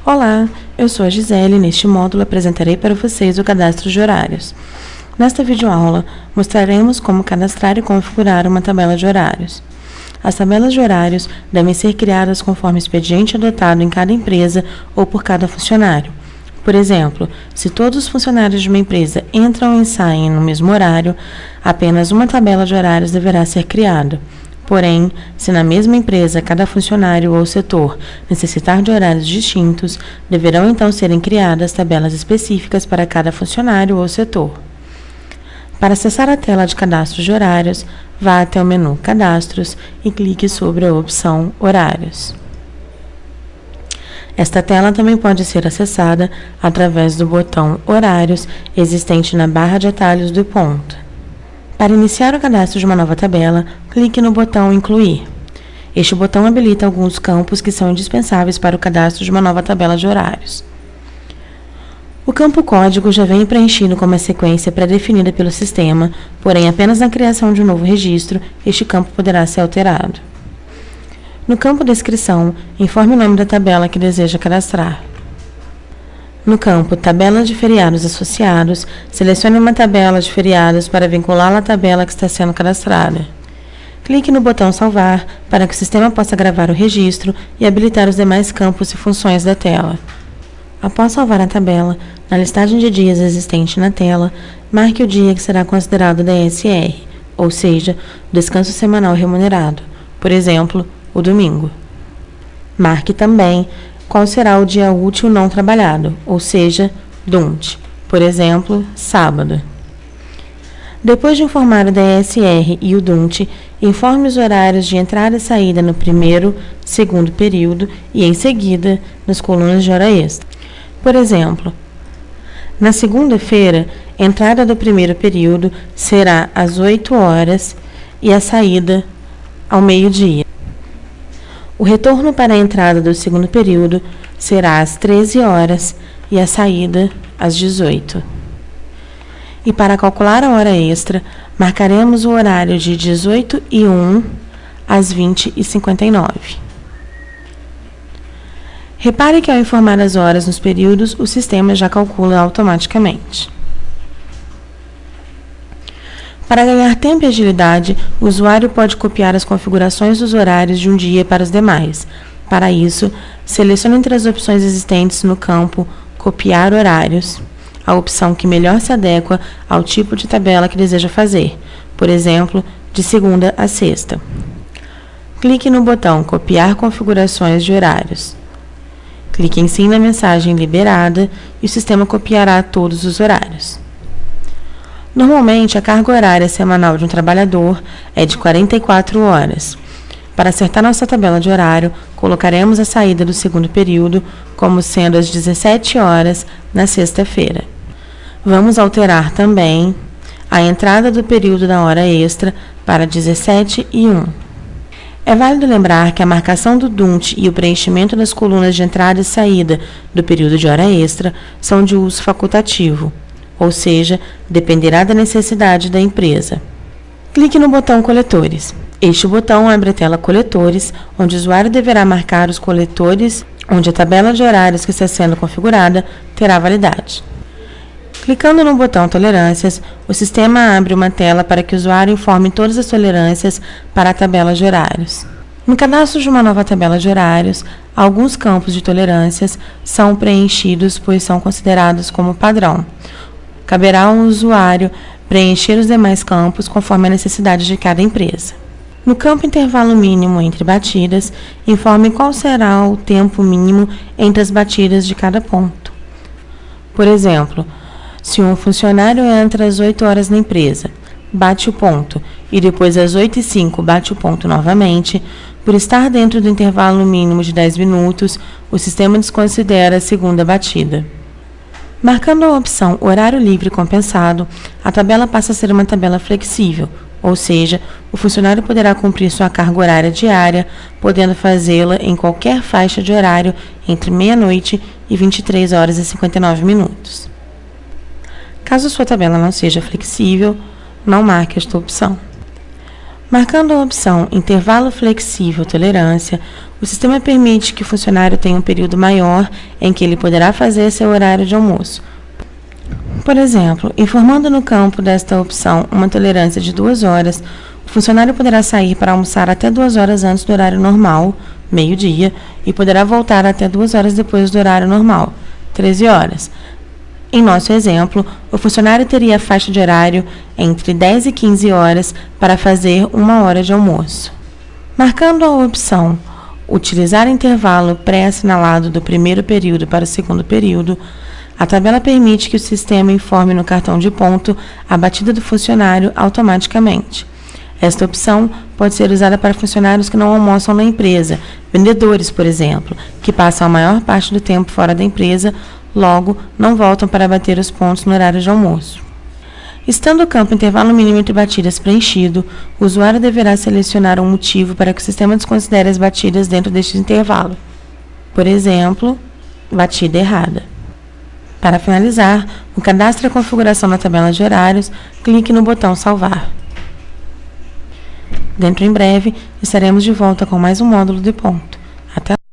Olá, eu sou a Gisele e neste módulo apresentarei para vocês o cadastro de horários. Nesta videoaula, mostraremos como cadastrar e configurar uma tabela de horários. As tabelas de horários devem ser criadas conforme o expediente adotado em cada empresa ou por cada funcionário. Por exemplo, se todos os funcionários de uma empresa entram e saem no mesmo horário, apenas uma tabela de horários deverá ser criada. Porém, se na mesma empresa cada funcionário ou setor necessitar de horários distintos, deverão então serem criadas tabelas específicas para cada funcionário ou setor. Para acessar a tela de cadastro de horários, vá até o menu Cadastros e clique sobre a opção Horários. Esta tela também pode ser acessada através do botão Horários existente na barra de atalhos do ponto. Para iniciar o cadastro de uma nova tabela, clique no botão Incluir. Este botão habilita alguns campos que são indispensáveis para o cadastro de uma nova tabela de horários. O campo Código já vem preenchido com uma sequência pré-definida pelo sistema, porém apenas na criação de um novo registro, este campo poderá ser alterado. No campo Descrição, informe o nome da tabela que deseja cadastrar. No campo Tabela de feriados associados, selecione uma tabela de feriados para vinculá-la à tabela que está sendo cadastrada. Clique no botão Salvar para que o sistema possa gravar o registro e habilitar os demais campos e funções da tela. Após salvar a tabela, na listagem de dias existente na tela, marque o dia que será considerado DSR, ou seja, o descanso semanal remunerado, por exemplo, o domingo. Marque também qual será o dia útil não trabalhado, ou seja, DUNT, por exemplo, sábado. Depois de informar o DSR e o DUNT, informe os horários de entrada e saída no primeiro, segundo período e, em seguida, nas colunas de hora extra. Por exemplo, na segunda-feira, a entrada do primeiro período será às 8 horas e a saída ao meio-dia. O retorno para a entrada do segundo período será às 13 horas e a saída às 18. E para calcular a hora extra, marcaremos o horário de 18h01 às 20h59. Repare que ao informar as horas nos períodos, o sistema já calcula automaticamente. Para ganhar tempo e agilidade, o usuário pode copiar as configurações dos horários de um dia para os demais. Para isso, selecione entre as opções existentes no campo Copiar horários, a opção que melhor se adequa ao tipo de tabela que deseja fazer, por exemplo, de segunda a sexta. Clique no botão Copiar configurações de horários. Clique em Sim na mensagem liberada e o sistema copiará todos os horários. Normalmente, a carga horária semanal de um trabalhador é de 44 horas. Para acertar nossa tabela de horário, colocaremos a saída do segundo período como sendo às 17 horas na sexta-feira. Vamos alterar também a entrada do período da hora extra para 17h01. É válido lembrar que a marcação do DUNT e o preenchimento das colunas de entrada e saída do período de hora extra são de uso facultativo, ou seja, dependerá da necessidade da empresa. Clique no botão Coletores. Este botão abre a tela Coletores, onde o usuário deverá marcar os coletores onde a tabela de horários que está sendo configurada terá validade. Clicando no botão Tolerâncias, o sistema abre uma tela para que o usuário informe todas as tolerâncias para a tabela de horários. No cadastro de uma nova tabela de horários, alguns campos de tolerâncias são preenchidos pois são considerados como padrão. Caberá ao usuário preencher os demais campos conforme a necessidade de cada empresa. No campo Intervalo mínimo entre batidas, informe qual será o tempo mínimo entre as batidas de cada ponto. Por exemplo, se um funcionário entra às 8 horas na empresa, bate o ponto e depois às 8h05 bate o ponto novamente, por estar dentro do intervalo mínimo de 10 minutos, o sistema desconsidera a segunda batida. Marcando a opção Horário Livre Compensado, a tabela passa a ser uma tabela flexível, ou seja, o funcionário poderá cumprir sua carga horária diária, podendo fazê-la em qualquer faixa de horário entre meia-noite e 23 horas e 59 minutos. Caso sua tabela não seja flexível, não marque esta opção. Marcando a opção Intervalo Flexível Tolerância, o sistema permite que o funcionário tenha um período maior em que ele poderá fazer seu horário de almoço. Por exemplo, informando no campo desta opção uma tolerância de 2 horas, o funcionário poderá sair para almoçar até 2 horas antes do horário normal, meio-dia, e poderá voltar até 2 horas depois do horário normal, 13 horas. Em nosso exemplo, o funcionário teria a faixa de horário entre 10 e 15 horas para fazer 1 hora de almoço. Marcando a opção Utilizar intervalo pré-assinalado do primeiro período para o segundo período, a tabela permite que o sistema informe no cartão de ponto a batida do funcionário automaticamente. Esta opção pode ser usada para funcionários que não almoçam na empresa, vendedores, por exemplo, que passam a maior parte do tempo fora da empresa, logo não voltam para bater os pontos no horário de almoço. Estando o campo intervalo mínimo entre batidas preenchido, o usuário deverá selecionar um motivo para que o sistema desconsidere as batidas dentro deste intervalo. Por exemplo, batida errada. Para finalizar, no cadastro e a configuração da tabela de horários, clique no botão Salvar. Dentro em breve, estaremos de volta com mais um módulo de ponto. Até